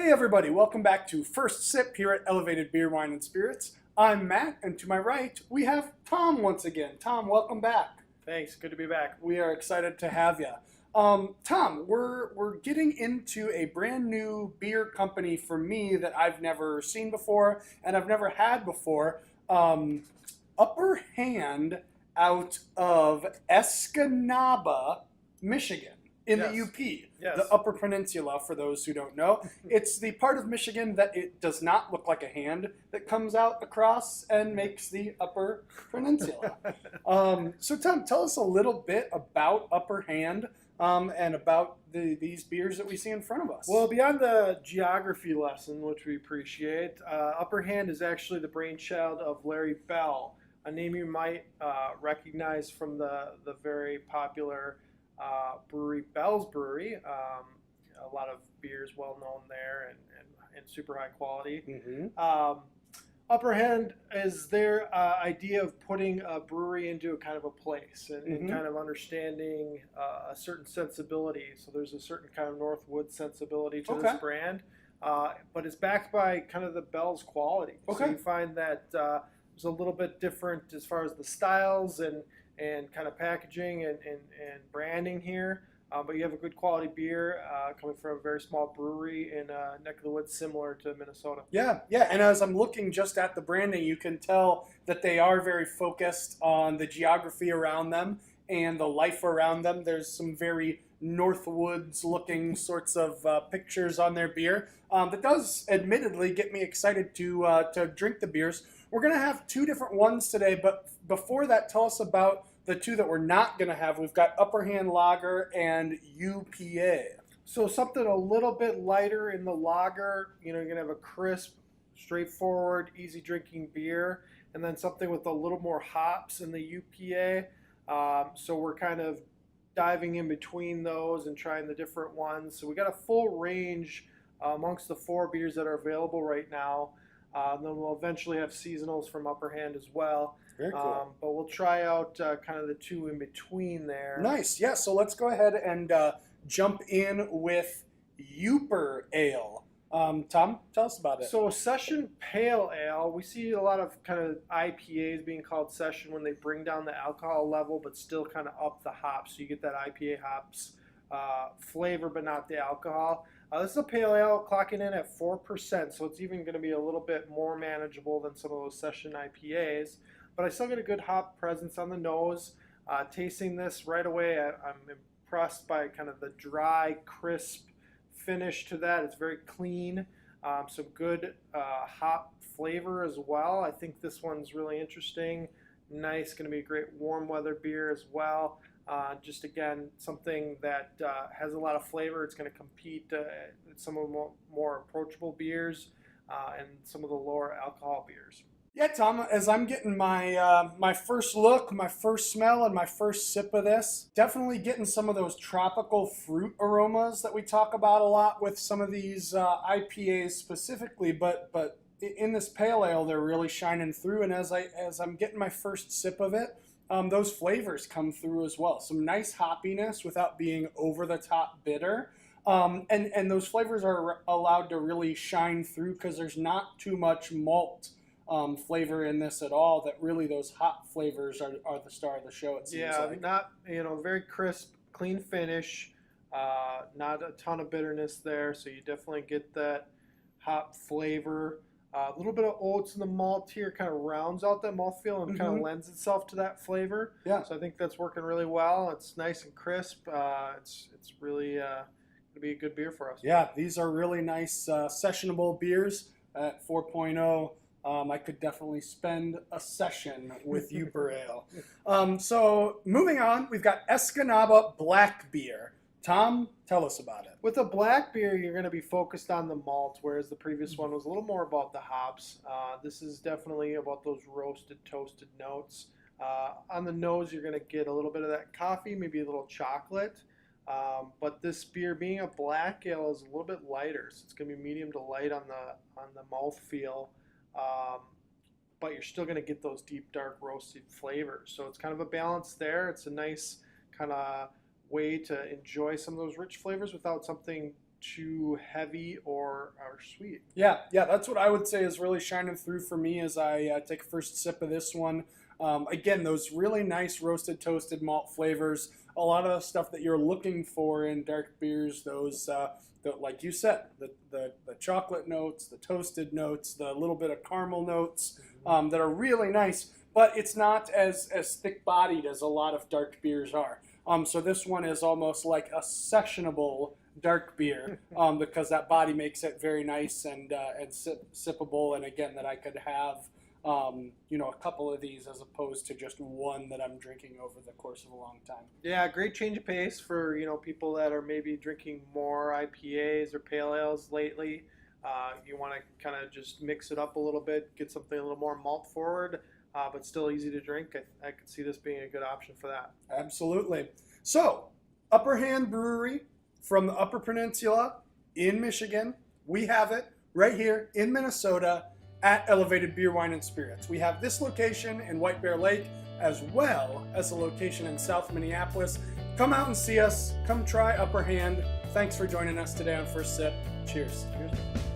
Hey everybody, welcome back to First Sip here at Elevated Beer, Wine, and Spirits. I'm Matt, and to my right, we have Tom once again. Tom, welcome back. Thanks. Good to be back. We are excited to have you. Tom, we're getting into a brand new beer company for me that I've never seen before and I've never had before. Upper Hand out of Escanaba, Michigan, in the Yes. UP, Yes. the Upper Peninsula, for those who don't know. It's the part of Michigan that it does not look like a hand that comes out across and makes the Upper Peninsula. So, Tom, tell us a little bit about Upper Hand and about these beers that we see in front of us. Well, beyond the geography lesson, which we appreciate, Upper Hand is actually the brainchild of Larry Bell, a name you might recognize from the very popular brewery, Bell's Brewery. A lot of beers well known there and super high quality. Mm-hmm. Upper Hand is their idea of putting a brewery into a kind of a place and Mhm. kind of understanding a certain sensibility. So there's a certain kind of Northwood sensibility to Okay. this brand, but it's backed by kind of the Bell's quality. So Okay. you find that there's a little bit different as far as the styles and kind of packaging and branding here. But you have a good quality beer coming from a very small brewery in neck of the woods, similar to Minnesota. Yeah, yeah. And as I'm looking just at the branding, you can tell that they are very focused on the geography around them and the life around them. There's some very Northwoods looking sorts of pictures on their beer. That does admittedly get me excited to drink the beers. We're going to have two different ones today, but before that, tell us about the two that we're not going to have. We've got Upper Hand Lager and UPA. So something a little bit lighter in the lager. You're going to have a crisp, straightforward, easy drinking beer, and then something with a little more hops in the UPA. So we're kind of diving in between those and trying the different ones. So we got a full range amongst the four beers that are available right now. Then we'll eventually have seasonals from Upper Hand as well. Very cool. But we'll try out kind of the two in between there. Nice. Yeah, so let's go ahead and jump in with Upper Ale. Tom, tell us about it. So session pale ale, we see a lot of kind of IPAs being called session when they bring down the alcohol level, but still kind of up the hops. So you get that IPA hops flavor, but not the alcohol. This is a pale ale clocking in at 4%, so it's even going to be a little bit more manageable than some of those session IPAs. But I still get a good hop presence on the nose. Tasting this right away, I'm impressed by kind of the dry, crisp finish to that. It's very clean. Some good hop flavor as well. I think this one's really interesting. Nice, going to be a great warm weather beer as well. Just again, something that has a lot of flavor. It's going to compete with some of the more approachable beers and some of the lower alcohol beers. Yeah, Tom, as I'm getting my first look, my first smell, and my first sip of this, definitely getting some of those tropical fruit aromas that we talk about a lot with some of these IPAs specifically, but in this pale ale, they're really shining through. And as I'm getting my first sip of it, those flavors come through as well. Some nice hoppiness without being over the top bitter. And those flavors are allowed to really shine through because there's not too much malt flavor in this at all. That really those hop flavors are the star of the show, it seems like. Not, very crisp, clean finish, not a ton of bitterness there, so you definitely get that hop flavor. A little bit of oats in the malt here kind of rounds out that mouthfeel and kind of lends itself to that flavor. Yeah. So I think that's working really well. It's nice and crisp. It's really going to be a good beer for us. Yeah, these are really nice sessionable beers at 4.0. I could definitely spend a session with Upper Ale. So moving on, we've got Escanaba Black Beer. Tom, tell us about it. With a black beer, you're going to be focused on the malt, whereas the previous one was a little more about the hops. This is definitely about those roasted, toasted notes. On the nose, you're going to get a little bit of that coffee, maybe a little chocolate. But this beer, being a black ale, is a little bit lighter, so it's going to be medium to light on the mouthfeel. But you're still going to get those deep, dark, roasted flavors. So it's kind of a balance there. It's a nice kind of way to enjoy some of those rich flavors without something too heavy or sweet. Yeah, that's what I would say is really shining through for me as I take a first sip of this one. Again, those really nice roasted, toasted malt flavors. A lot of the stuff that you're looking for in dark beers, those, like you said, the chocolate notes, the toasted notes, the little bit of caramel notes that are really nice, but it's not as thick-bodied as a lot of dark beers are. So this one is almost like a sessionable dark beer because that body makes it very nice and sippable, and again, that I could have a couple of these as opposed to just one that I'm drinking over the course of a long time. Yeah, great change of pace for people that are maybe drinking more IPAs or pale ales lately. You want to kind of just mix it up a little bit, get something a little more malt forward, but still easy to drink. I could see this being a good option for that. Absolutely. So, Upper Hand Brewery from the Upper Peninsula in Michigan. We have it right here in Minnesota at Elevated Beer, Wine, and Spirits. We have this location in White Bear Lake as well as a location in South Minneapolis. Come out and see us. Come try Upper Hand. Thanks for joining us today on First Sip. Cheers. Cheers.